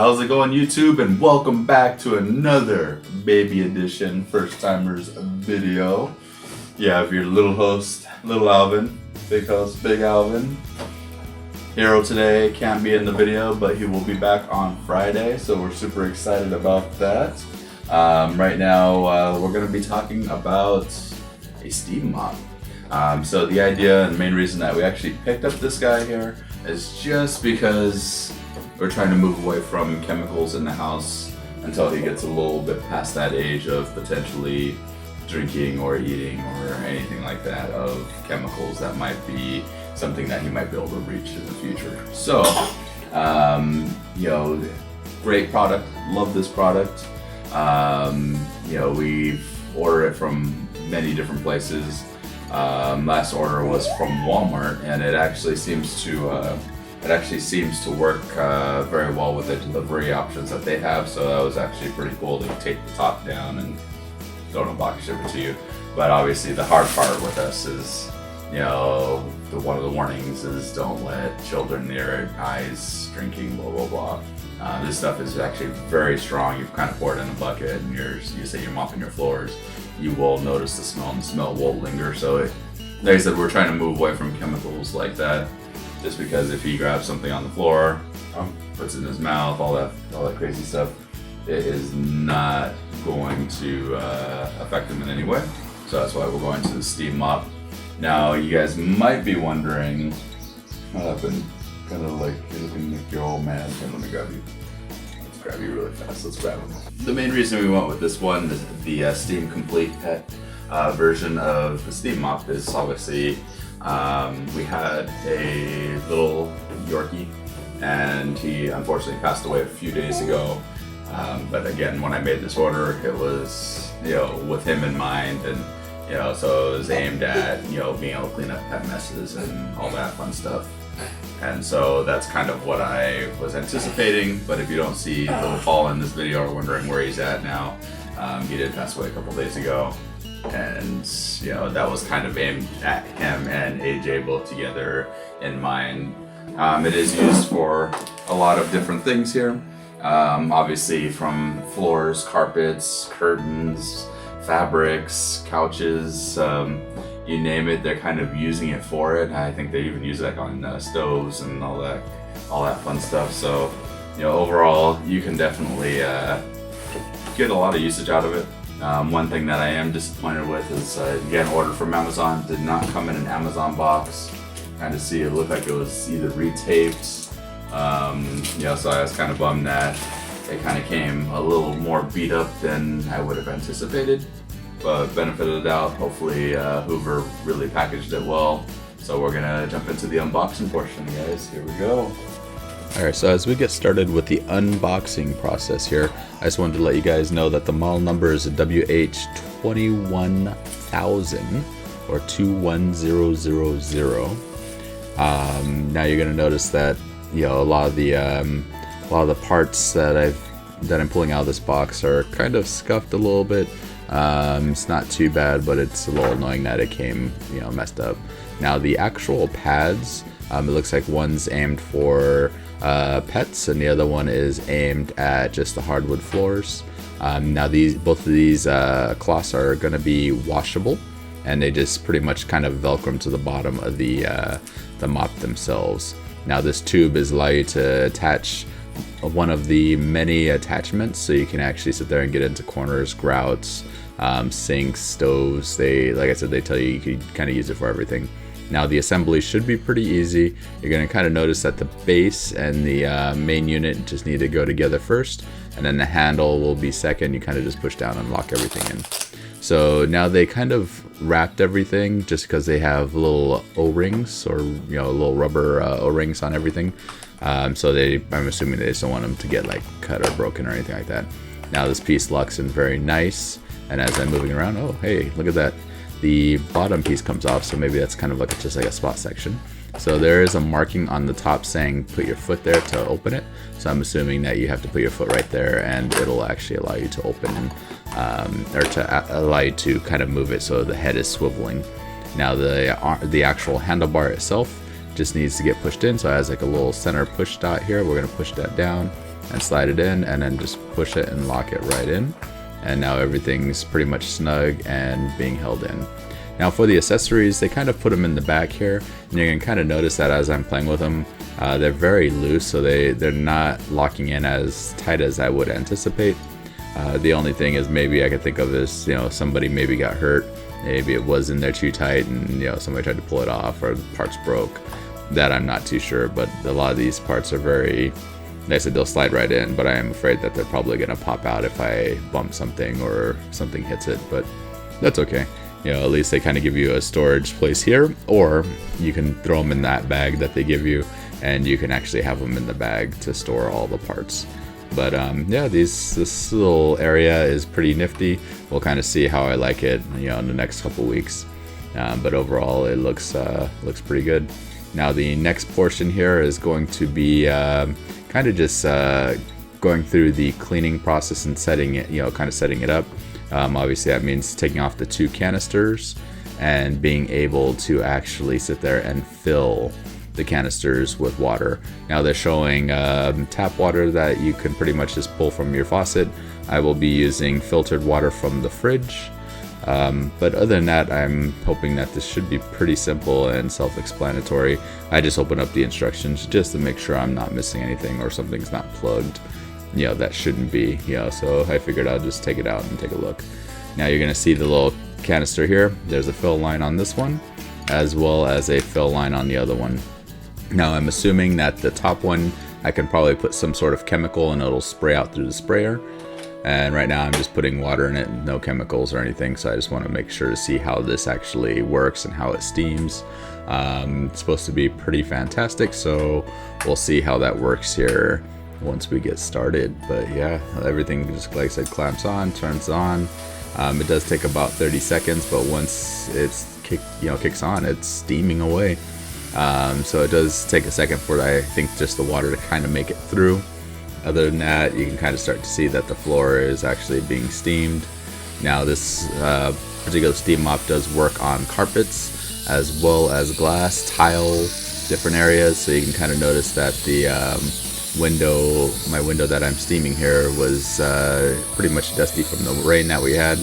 How's it going, YouTube? And welcome back to another baby edition first timers video. You have your little host, little Alvin, big host, big Alvin. Hero today can't be in the video, but he will be back on Friday, so we're super excited about that. Right now, we're going to be talking about a steam mop. So the idea and the main reason that we actually picked up this guy here is just because we're trying to move away from chemicals in the house until he gets a little bit past that age of potentially drinking or eating or anything like that of chemicals that might be something that he might be able to reach in the future. So, great product. Love this product. We've ordered it from many different places. Last order was from Walmart, and it actually seems to work very well with the delivery options that they have. So that was actually pretty cool to take the top down and throw it in a box, ship it to you. But obviously the hard part with us is, one of the warnings is don't let children near eyes drinking, blah blah blah. This stuff is actually very strong. You've kind of poured it in a bucket and you say you're mopping your floors, you will notice the smell, and the smell will linger. So like I said, we're trying to move away from chemicals like that, just because if he grabs something on the floor, puts it in his mouth, all that crazy stuff, it is not going to affect him in any way. So that's why we're going to the steam mop. Now you guys might be wondering what happened. Kind of like you're looking like your old man. Here, let me grab you. Let's grab you really fast. Let's grab him. The main reason we went with this one, the Steam Complete Pet version of the steam mop, is obviously we had a little Yorkie, and he unfortunately passed away a few days ago. But again, when I made this order, it was with him in mind, and so it was aimed at being able to clean up pet messes and all that fun stuff. And so that's kind of what I was anticipating. But if you don't see little Paul in this video or wondering where he's at now, he did pass away a couple days ago. And that was kind of aimed at him and AJ both together in mind. It is used for a lot of different things here. Obviously from floors, carpets, curtains, fabrics, couches, you name it, they're kind of using it for it. I think they even use it on stoves and all that fun stuff. So overall, you can definitely get a lot of usage out of it. One thing that I am disappointed with is, again, ordered from Amazon, did not come in an Amazon box. Kind of see it looked like it was either retaped. So I was kind of bummed that it kind of came a little more beat up than I would have anticipated. But benefit of the doubt, hopefully Hoover really packaged it well. So we're gonna jump into the unboxing portion, guys. Here we go. Alright, so as we get started with the unboxing process here, I just wanted to let you guys know that the model number is WH21000 or 21000. Now you're gonna notice that a lot of the parts that I'm pulling out of this box are kind of scuffed a little bit. It's not too bad, but it's a little annoying that it came messed up. Now the actual pads, it looks like one's aimed for pets and the other one is aimed at just the hardwood floors. Now both of these cloths are going to be washable, and they just pretty much kind of velcro to the bottom of the mop themselves. Now this tube is allow you to attach one of the many attachments, so you can actually sit there and get into corners, grouts, sinks, stoves. Like I said, they tell you can kind of use it for everything. Now the assembly should be pretty easy. You're going to kind of notice that the base and the main unit just need to go together first, and then the handle will be second. You kind of just push down and lock everything in. So now they kind of wrapped everything just because they have little O-rings or little rubber O-rings on everything. So I'm assuming they just don't want them to get like cut or broken or anything like that. Now this piece locks in very nice, and as I'm moving around, oh hey, look at that. The bottom piece comes off, so maybe that's kind of like just like a spot section. So there is a marking on the top saying put your foot there to open it. So I'm assuming that you have to put your foot right there, and it'll actually allow you to open or to allow you to kind of move it so the head is swiveling. Now the actual handlebar itself just needs to get pushed in, so it has like a little center push dot here. We're going to push that down, and slide it in, and then just push it and lock it right in. And now everything's pretty much snug and being held in. Now for the accessories, they kind of put them in the back here, and you can kind of notice that as I'm playing with them, they're very loose, so they're not locking in as tight as I would anticipate. The only thing is maybe I could think of is, somebody maybe got hurt, maybe it was in there too tight, and somebody tried to pull it off, or the parts broke. That I'm not too sure, but a lot of these parts are very, like I said, they'll slide right in, but I am afraid that they're probably going to pop out if I bump something or something hits it, but that's okay. At least they kind of give you a storage place here, or you can throw them in that bag that they give you, and you can actually have them in the bag to store all the parts. But yeah, this little area is pretty nifty. We'll kind of see how I like it, in the next couple weeks. But overall, it looks pretty good. Now the next portion here is going to be kind of just going through the cleaning process and setting it, kind of setting it up. Obviously that means taking off the 2 canisters and being able to actually sit there and fill the canisters with water. Now they're showing tap water that you can pretty much just pull from your faucet. I will be using filtered water from the fridge. But other than that, I'm hoping that this should be pretty simple and self-explanatory. I just open up the instructions just to make sure I'm not missing anything or something's not plugged, that shouldn't be, so I figured I'll just take it out and take a look. Now you're going to see the little canister here. There's a fill line on this one, as well as a fill line on the other one. Now I'm assuming that the top one, I can probably put some sort of chemical and it'll spray out through the sprayer. And right now I'm just putting water in it, no chemicals or anything, so I just want to make sure to see how this actually works and how it steams. It's supposed to be pretty fantastic, so we'll see how that works here once we get started. But yeah, everything just, like I said, clamps on, turns on. It does take about 30 seconds, but once it's kicks on, it's steaming away. So it does take a second for, I think, just the water to kind of make it through. Other than that, you can kind of start to see that the floor is actually being steamed. Now this particular steam mop does work on carpets as well as glass, tile, different areas. So you can kind of notice that the my window that I'm steaming here was pretty much dusty from the rain that we had.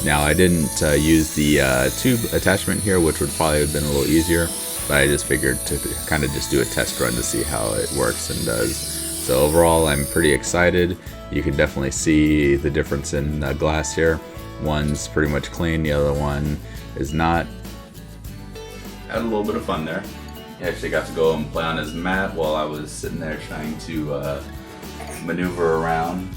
Now I didn't use the tube attachment here, which would probably have been a little easier, but I just figured to kind of just do a test run to see how it works and does. So overall, I'm pretty excited. You can definitely see the difference in glass here. One's pretty much clean, the other one is not. Had a little bit of fun there. He actually got to go and play on his mat while I was sitting there trying to maneuver around.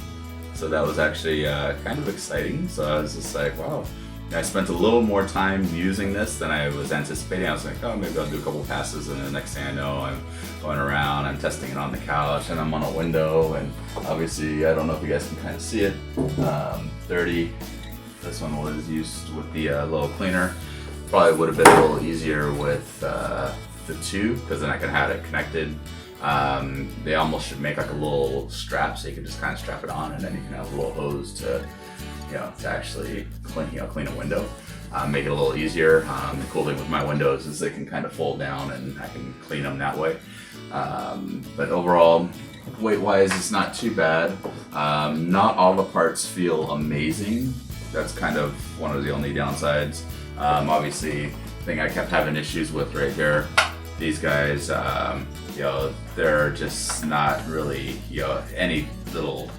So that was actually kind of exciting. So I was just like, wow. I spent a little more time using this than I was anticipating. I was like, oh, maybe I'll do a couple passes, and the next thing I know, I'm going around, I'm testing it on the couch, and I'm on a window, and obviously, I don't know if you guys can kind of see it, dirty. This one was used with the little cleaner. Probably would have been a little easier with the 2, because then I could have it connected. They almost should make like a little strap, so you can just kind of strap it on, and then you can have a little hose to actually clean a window, make it a little easier. The cool thing with my windows is they can kind of fold down and I can clean them that way. But overall, weight-wise, it's not too bad. Not all the parts feel amazing. That's kind of one of the only downsides. Obviously, the thing I kept having issues with right here, these guys, they're just not really, any little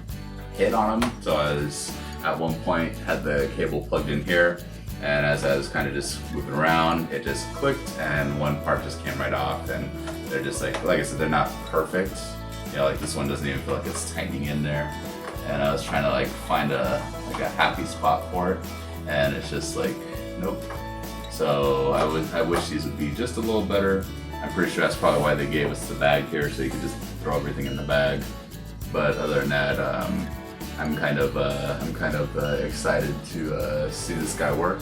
hit on them. So I was, at one point, had the cable plugged in here, and as I was kind of just moving around, it just clicked and one part just came right off, and they're just like I said, they're not perfect. Like this one doesn't even feel like it's tightening in there, and I was trying to find a happy spot for it, and it's just like, nope. So I wish these would be just a little better. I'm pretty sure that's probably why they gave us the bag here, so you can just throw everything in the bag. But other than that, I'm kind of excited to see this guy work.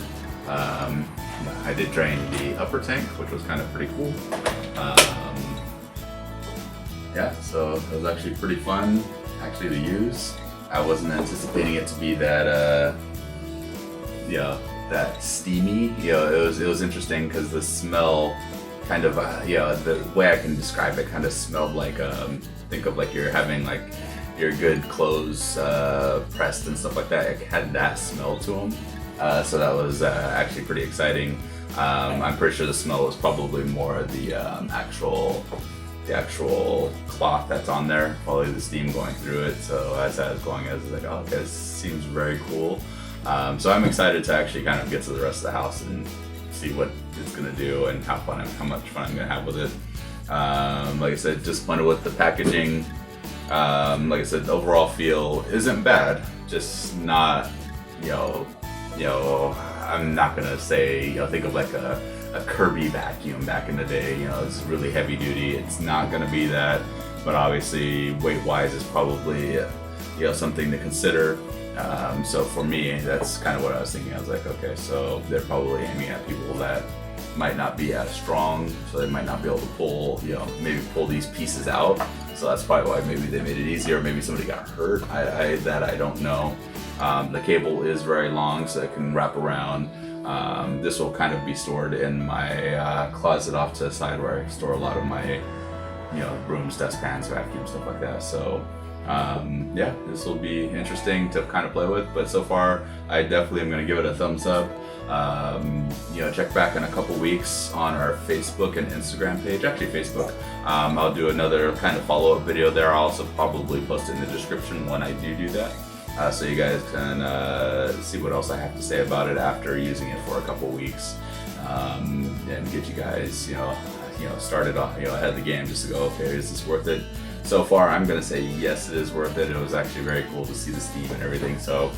I did drain the upper tank, which was kind of pretty cool. Yeah, so it was actually pretty fun to use. I wasn't anticipating it to be that that steamy. It was interesting because the smell kind of the way I can describe it kind of smelled like think of like you're having your good clothes pressed and stuff like that. It had that smell to them, so that was actually pretty exciting. I'm pretty sure the smell was probably more the actual cloth that's on there, probably the steam going through it. So as I was going, I was like, oh, okay, this seems very cool. So I'm excited to actually kind of get to the rest of the house and see what it's gonna do and how much fun I'm gonna have with it. Like I said, disappointed with the packaging. Like I said, the overall feel isn't bad, just not, I'm not gonna say, think of like a Kirby vacuum back in the day. It's really heavy duty. It's not gonna be that, but obviously weight-wise is probably, something to consider. So for me, that's kind of what I was thinking. I was like, okay, so they're probably aiming at people that might not be as strong, so they might not be able to pull, maybe pull these pieces out. So that's probably why maybe they made it easier. Maybe somebody got hurt. I don't know. The cable is very long, so it can wrap around. This will kind of be stored in my closet off to the side where I store a lot of my, brooms, dustpans, vacuum, stuff like that. So yeah, this will be interesting to kind of play with. But so far, I definitely am going to give it a thumbs up. Check back in a couple weeks on our Facebook and Instagram page. Actually, Facebook. I'll do another kind of follow-up video there. I'll also probably post it in the description when I do that. So you guys can see what else I have to say about it after using it for a couple weeks, and get you guys, started off, ahead of the game, just to go, okay, is this worth it? So far, I'm gonna say yes, it is worth it. It was actually very cool to see the steam and everything. So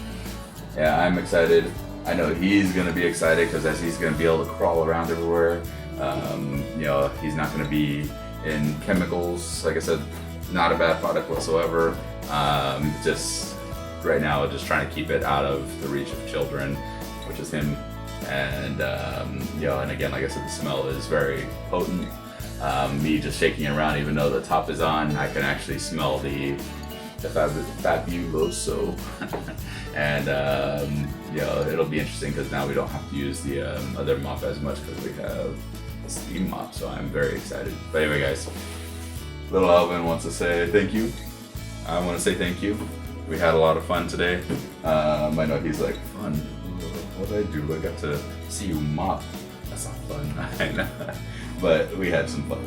yeah, I'm excited. I know he's gonna be excited because as he's gonna be able to crawl around everywhere. He's not gonna be in chemicals. Like I said, not a bad product whatsoever. Just right now, just trying to keep it out of the reach of children, which is him. And and again, like I said, the smell is very potent. Me just shaking it around, even though the top is on, I can actually smell the fabuloso. And it'll be interesting because now we don't have to use the other mop as much because we have the steam mop. So I'm very excited. But anyway, guys, little Alvin wants to say thank you. I want to say thank you. We had a lot of fun today. I know he's like, fun? What did I do? I got to see you mop. That's not fun. I know. But we had some fun.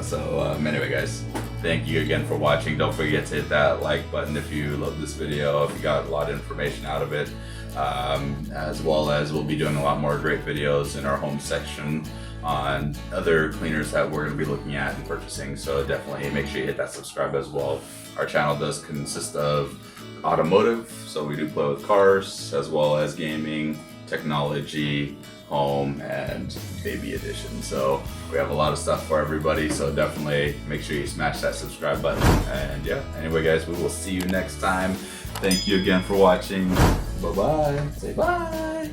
So anyway, guys, thank you again for watching. Don't forget to hit that like button if you love this video, if you got a lot of information out of it. As well as we'll be doing a lot more great videos in our home section on other cleaners that we're going to be looking at and purchasing. So definitely make sure you hit that subscribe as well. Our channel does consist of automotive, so we do play with cars, as well as gaming, technology, home, and baby edition. So we have a lot of stuff for everybody, so definitely make sure you smash that subscribe button. And yeah, anyway, guys, we will see you next time. Thank you again for watching. Bye-bye. Say bye.